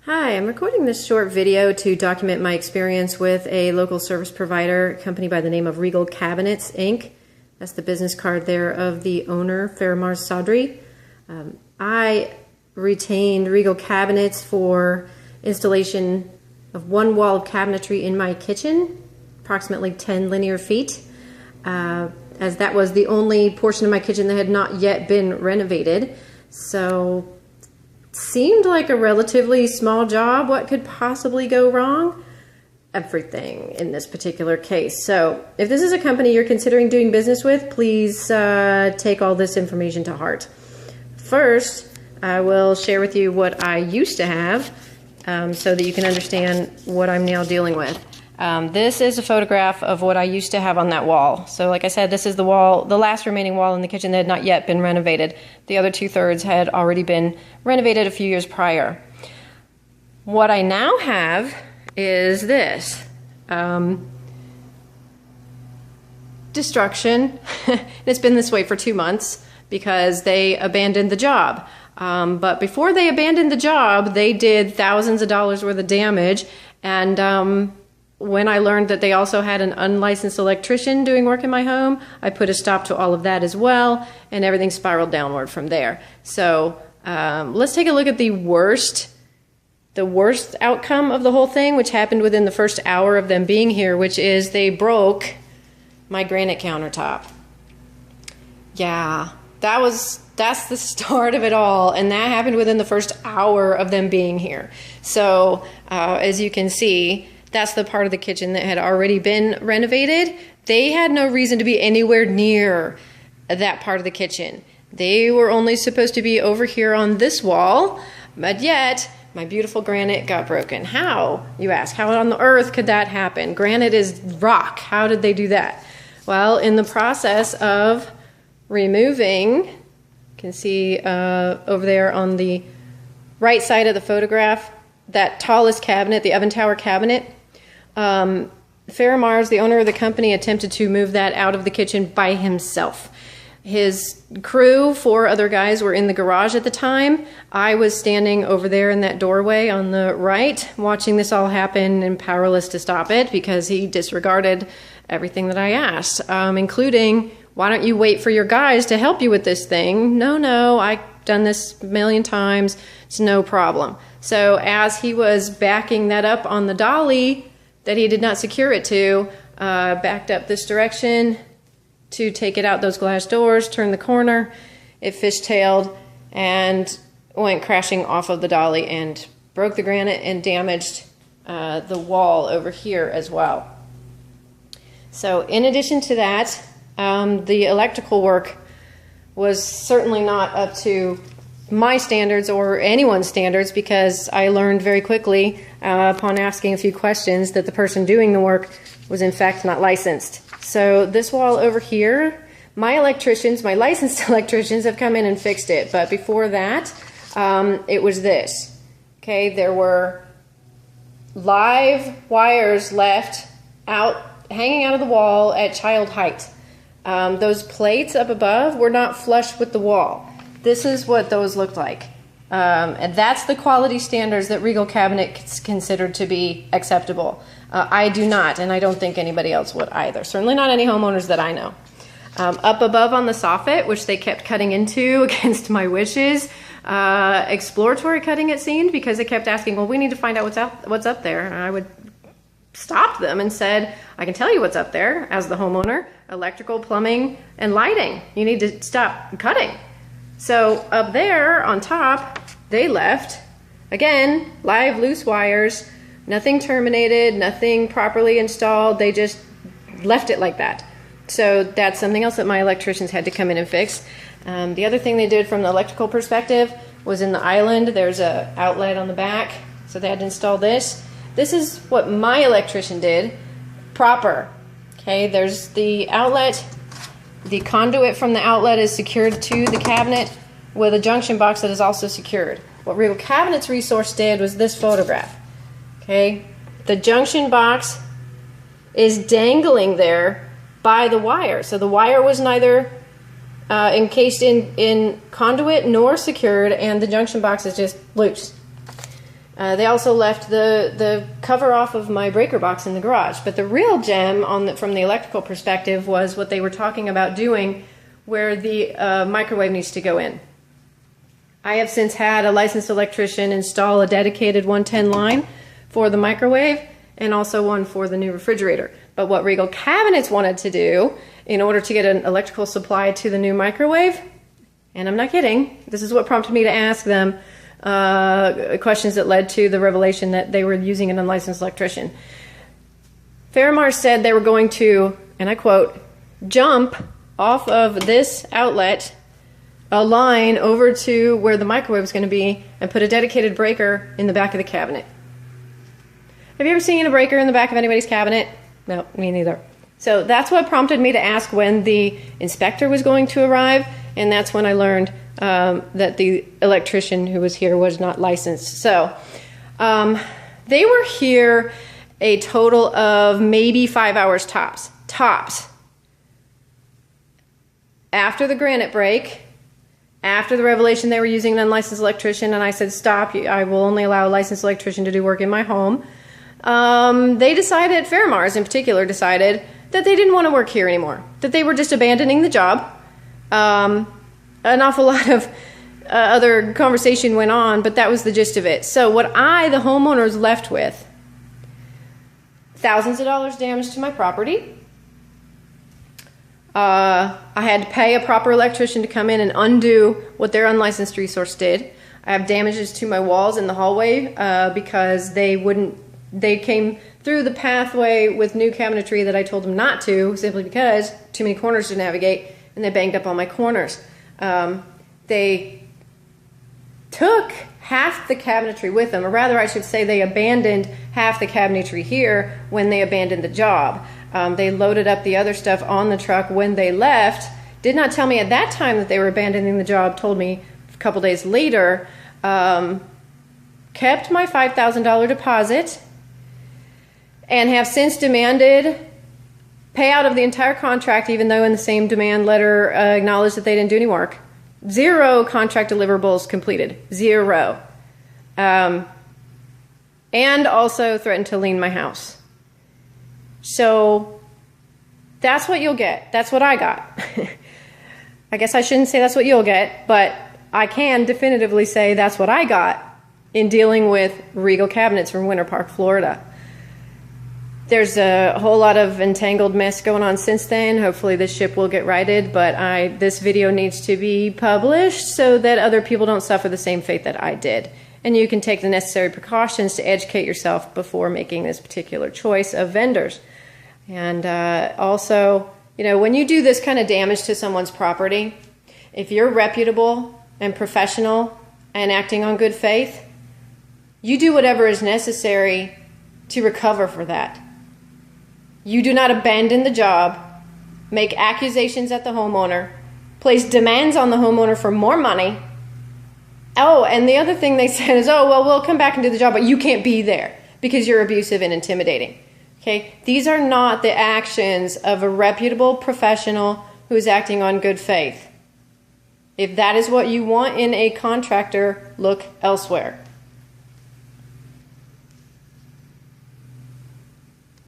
Hi, I'm recording this short video to document my experience with a local service provider company by the name of Regal Cabinets, Inc. That's the business card there of the owner, Faramarz Sadri. I retained Regal Cabinets for installation of one wall of cabinetry in my kitchen, approximately 10 linear feet, as that was the only portion of my kitchen that had not yet been renovated. So seemed like a relatively small job. What could possibly go wrong? Everything in this particular case. So if this is a company you're considering doing business with, please take all this information to heart. First, I will share with you what I used to have so that you can understand what I'm now dealing with. This is a photograph of what I used to have on that wall. So like I said, this is the wall, the last remaining wall in the kitchen that had not yet been renovated. The other 2/3 had already been renovated a few years prior. What I now have is this. Destruction. It's been this way for 2 months because they abandoned the job. But before they abandoned the job, they did thousands of dollars worth of damage, and when I learned that they also had an unlicensed electrician doing work in my home, I put a stop to all of that as well, and everything spiraled downward from there. So let's take a look at the worst outcome of the whole thing, which happened within the first hour of them being here, which is they broke my granite countertop. Yeah, that's the start of it all, and that happened within the first hour of them being here. So as you can see, that's the part of the kitchen that had already been renovated. They had no reason to be anywhere near that part of the kitchen. They were only supposed to be over here on this wall, but yet my beautiful granite got broken. How, you ask? How on the earth could that happen? Granite is rock. How did they do that? Well, in the process of removing, you can see over there on the right side of the photograph, that tallest cabinet, the oven tower cabinet, Faramarz, the owner of the company, attempted to move that out of the kitchen by himself. His crew, 4 other guys, were in the garage at the time. I was standing over there in that doorway on the right, watching this all happen and powerless to stop it because he disregarded everything that I asked, including, why don't you wait for your guys to help you with this thing? No, I've done this a million times. It's no problem. So as he was backing that up on the dolly that he did not secure it to, backed up this direction to take it out those glass doors, turned the corner, it fishtailed and went crashing off of the dolly and broke the granite and damaged the wall over here as well. So in addition to that, the electrical work was certainly not up to my standards or anyone's standards, because I learned very quickly upon asking a few questions that the person doing the work was in fact not licensed. So this wall over here, my licensed electricians have come in and fixed it, but before that it was this. Okay, there were live wires left out, hanging out of the wall at child height. Those plates up above were not flush with the wall. This is what those looked like. And that's the quality standards that Regal Cabinets considered to be acceptable. I do not, and I don't think anybody else would either. Certainly not any homeowners that I know. Up above on the soffit, which they kept cutting into against my wishes, exploratory cutting it seemed, because they kept asking, well, we need to find out what's up there. And I would stop them and said, I can tell you what's up there as the homeowner: electrical, plumbing, and lighting. You need to stop cutting. So up there on top, they left, again, live loose wires, nothing terminated, nothing properly installed. They just left it like that. So that's something else that my electricians had to come in and fix. The other thing they did from the electrical perspective was in the island, there's an outlet on the back, so they had to install this. This is what my electrician did, proper. Okay, there's the outlet. The conduit from the outlet is secured to the cabinet with a junction box that is also secured. What Regal Cabinets Resource did was this photograph. Okay, the junction box is dangling there by the wire. So the wire was neither encased in conduit nor secured, and the junction box is just loose. They also left the cover off of my breaker box in the garage. But the real gem from the electrical perspective was what they were talking about doing where the microwave needs to go in. I have since had a licensed electrician install a dedicated 110 line for the microwave and also one for the new refrigerator. But what Regal Cabinets wanted to do in order to get an electrical supply to the new microwave, and I'm not kidding, this is what prompted me to ask them questions that led to the revelation that they were using an unlicensed electrician. Faramarz said they were going to, and I quote, jump off of this outlet a line over to where the microwave is going to be and put a dedicated breaker in the back of the cabinet. Have you ever seen a breaker in the back of anybody's cabinet? No, me neither. So that's what prompted me to ask when the inspector was going to arrive, and that's when I learned that the electrician who was here was not licensed. So they were here a total of maybe 5 hours tops. After the granite break, after the revelation they were using an unlicensed electrician, and I said, stop, I will only allow a licensed electrician to do work in my home. They decided, Faramarz in particular decided, that they didn't want to work here anymore, that they were just abandoning the job. An awful lot of other conversation went on, but that was the gist of it. So what the homeowner, was left with, thousands of dollars damage to my property. I had to pay a proper electrician to come in and undo what their unlicensed resource did. I have damages to my walls in the hallway because they came through the pathway with new cabinetry that I told them not to, simply because too many corners to navigate, and they banged up all my corners. They took half the cabinetry with them, or rather I should say they abandoned half the cabinetry here when they abandoned the job. They loaded up the other stuff on the truck when they left. Did not tell me at that time that they were abandoning the job, told me a couple days later. Kept my $5,000 deposit and have since demanded payout of the entire contract, even though in the same demand letter acknowledged that they didn't do any work. 0 contract deliverables completed. 0. And also threatened to lien my house. So that's what you'll get. That's what I got. I guess I shouldn't say that's what you'll get, but I can definitively say that's what I got in dealing with Regal Cabinets from Winter Park, Florida. There's a whole lot of entangled mess going on since then. Hopefully this ship will get righted, but this video needs to be published so that other people don't suffer the same fate that I did. And you can take the necessary precautions to educate yourself before making this particular choice of vendors. And also, when you do this kind of damage to someone's property, if you're reputable and professional and acting on good faith, you do whatever is necessary to recover for that. You do not abandon the job, make accusations at the homeowner, place demands on the homeowner for more money. Oh, and the other thing they said is, oh, well, we'll come back and do the job, but you can't be there because you're abusive and intimidating. Okay? These are not the actions of a reputable professional who's acting on good faith. If that is what you want in a contractor, look elsewhere.